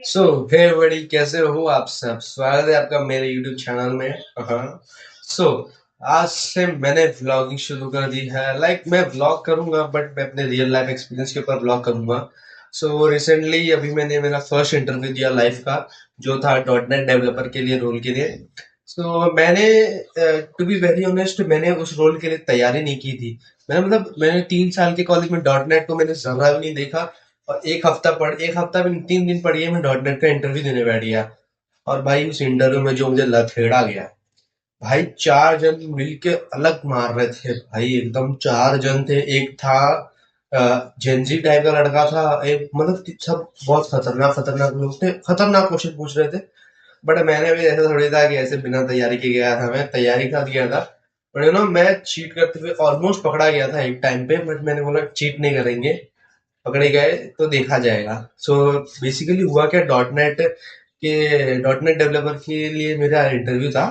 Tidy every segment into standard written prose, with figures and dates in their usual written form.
सो हे बड़ी, कैसे हो आप सब? स्वागत है आपका मेरे YouTube चैनल में। हाँ। सो आज से मैंने व्लॉगिंग शुरू कर दी है। मैं व्लॉग करूंगा, बट मैं अपने रियल लाइफ एक्सपीरियंस के ऊपर व्लॉग करूंगा। सो रिसेंटली अभी मैंने मेरा फर्स्ट इंटरव्यू दिया लाइफ का, जो था .NET डेवलपर के लिए, रोल के लिए। सो मैंने, टू बी वेरी ऑनेस्ट, मैंने उस रोल के लिए तैयारी नहीं की थी। मैंने 3 साल के कॉलेज में .NET को मैंने जरा भी नहीं देखा। और एक हफ्ता भी नहीं, 3 दिन पढ़िए मैं .NET का इंटरव्यू देने बैठ गया। और भाई उस इंटरव्यू में जो मुझे लथेड़ा गया, भाई 4 जन मिलके अलग मार रहे थे भाई, एकदम 4 जन थे। एक था जेंजी टाइप का लड़का था, एक सब बहुत खतरनाक खतरनाक लोग थे, खतरनाक क्वेश्चन पूछ रहे थे। बट मैंने भी ऐसा थोड़ी था कि ऐसे बिना तैयारी के गया था, मैं तैयारी के साथ गया था। बट मैं चीट करते हुए ऑलमोस्ट पकड़ा गया था एक टाइम पे, बट मैंने बोला चीट नहीं करेंगे, पकड़े गए तो देखा जाएगा। सो बेसिकली हुआ क्या, डॉट नेट डेवलपर के लिए मेरा इंटरव्यू था।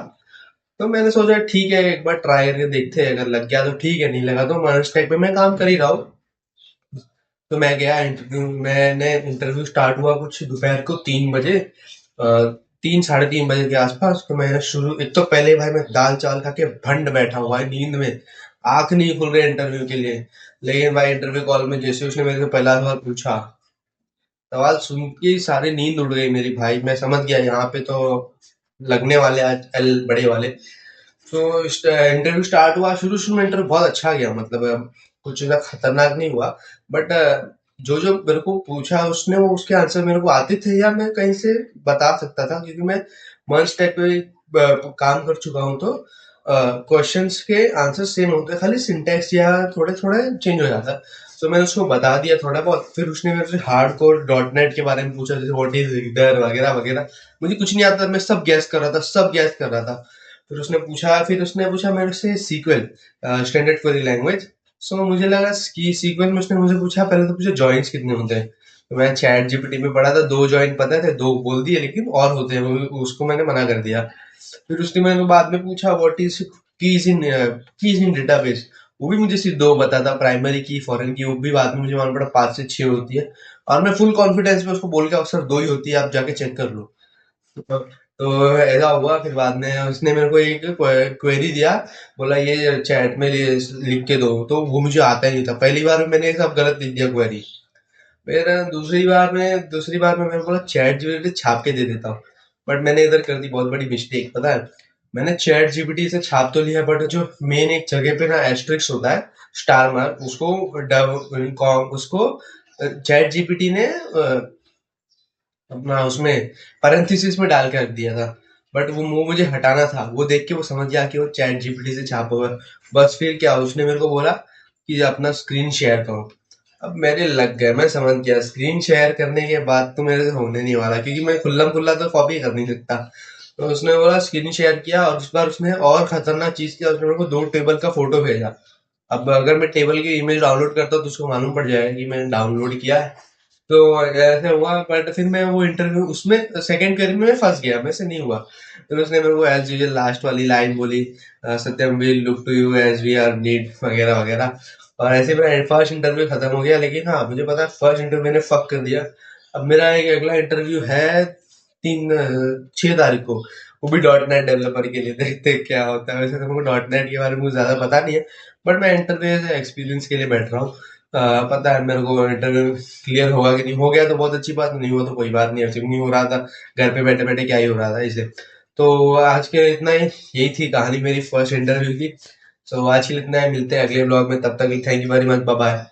तो मैंने सोचा ठीक है, एक बार ट्राई करके देखते हैं, अगर लग गया तो ठीक है, नहीं लगा तो मर्ज टेक पे मैं काम कर ही रहा हूँ। तो मैं गया इंटरव्यू, मैंने इंटरव्यू स्टार्ट हुआ कुछ दोपहर को 3 बजे, 3 साढ़े 3 बजे के आसपास। तो मैं शुरू, एक तो पहले भाई मैं दाल चावल खा के भंड बैठा हुआ है नींद में, आंख नहीं खुल रही इंटरव्यू के लिए। लेकिन भाई इंटरव्यू कॉल में जैसे उसने मेरे से पहला सवाल पूछा, सवाल सुन के ही सारी नींद उड़ गई मेरी भाई। मैं समझ गया यहाँ पे तो लगने वाले आज एल बड़े वाले। तो इंटरव्यू स्टार्ट हुआ, शुरू शुरू में इंटरव्यू बहुत अच्छा गया, कुछ ऐसा खतरनाक नहीं हुआ। बट जो जो मेरे को पूछा उसने, वो उसके आंसर मेरे को आते थे, या मैं कहीं से बता सकता था, क्योंकि मैं मंच टाइप पे काम कर चुका हूँ। तो क्वेश्चंस के आंसर सेम होते हैं, खाली सिंटेक्स या थोड़े थोड़े चेंज हो जाता है। तो मैंने उसको बता दिया थोड़ा बहुत। फिर उसने मेरे से हार्ड कोर .NET के बारे में पूछा, जैसे व्हाट इज रीडर वगैरह वगैरह। मुझे कुछ नहीं आता, मैं सब गैस कर रहा था, सब गैस कर रहा था। फिर उसने पूछा मेरे से सीक्वल, स्टैंडर्ड क्वेरी लैंग्वेज। सो मुझे लगा कि सीक्वल में उसने मुझे पूछा, पहले तो पूछा जॉइंस कितने होते हैं। तो मैं चैट जीपीटी में पढ़ा था, 2 जॉइन पता थे, 2 बोल दिए, लेकिन और होते हैं उसको मैंने मना कर दिया। फिर उसने मैंने बाद में पूछा what is keys in database. वो भी मुझे सिर्फ 2 बता था, प्राइमरी की, फॉरेन की। वो भी बाद में मुझे मालूम पड़ा 5 से 6 होती है। और मैं फुल कॉन्फिडेंस में उसको बोल के, अक्सर 2 ही होती है, आप जाके चेक कर लो। तो ऐसा हुआ। फिर बाद में उसने मेरे को एक क्वेरी दिया, बोला ये चैट में लिख के दो। तो वो मुझे आता ही नहीं था, पहली बार में मैंने सब गलत लिख दिया क्वेरी। फिर दूसरी बार में मैंने बोला चैट जीपीटी छाप के दे देता हूँ। बट मैंने इधर कर दी बहुत बड़ी मिस्टेक, पता है। मैंने चैट जीपीटी से छाप तो लिया, बट जो मेन एक जगह पे ना एस्ट्रिक्स होता है, स्टार मार्क, उसको चैट जीपीटी ने अपना उसमें पैरेंथेसिस में डाल के रख दिया था। बट वो मुझे हटाना था, वो देख के वो समझ गया कि वो चैट जीपीटी से छापा हुआ है। बस फिर क्या, उसने मेरे को बोला कि अपना स्क्रीन शेयर करो। अब मेरे लग गए, मैं समझ गया स्क्रीन शेयर करने के बाद तो मेरे से होने नहीं वाला, क्योंकि मैं खुल्लम खुल्ला तो कॉपी कर नहीं सकता। तो उसने बोला स्क्रीन शेयर किया, और इस बार उसने और खतरनाक चीज किया, उसने मेरे को 2 टेबल का फोटो भेजा। अब अगर मैं टेबल की इमेज डाउनलोड करता हूँ तो उसको मालूम पड़ जाएगा कि मैंने डाउनलोड किया है। तो ऐसे हुआ, बट फिर मैं वो इंटरव्यू उसमें सेकंड क्वेरी में मैं फंस गया, मेरे से नहीं हुआ। तो उसने मेरे को एज यूजुअल लास्ट वाली लाइन बोली, Satyam will look to you as we are need वगैरह वगैरह। और ऐसे मेरा फर्स्ट इंटरव्यू खत्म हो गया। लेकिन हाँ, मुझे पता है फर्स्ट इंटरव्यू मैंने फक कर दिया। अब मेरा एक अगला इंटरव्यू है 6 तारीख को, वो भी .NET डेवलपर के लिए। देखते हैं क्या होता है। वैसे तो मेरे को .NET के बारे में कुछ ज्यादा पता नहीं है, बट मैं इंटरव्यू से एक्सपीरियंस के लिए बैठ रहा हूँ। पता है मेरे को इंटरव्यू क्लियर होगा कि नहीं। हो गया तो बहुत अच्छी बात, नहीं हुआ तो कोई बात नहीं, ऐसे नहीं हो रहा था, घर पे बैठे बैठे क्या ही हो रहा था इसे। तो आज के इतना ही, यही थी कहानी मेरी फर्स्ट इंटरव्यू की। सो आज के लिए इतना ही, मिलते हैं अगले ब्लॉग में, तब तक thank you very much, bye bye.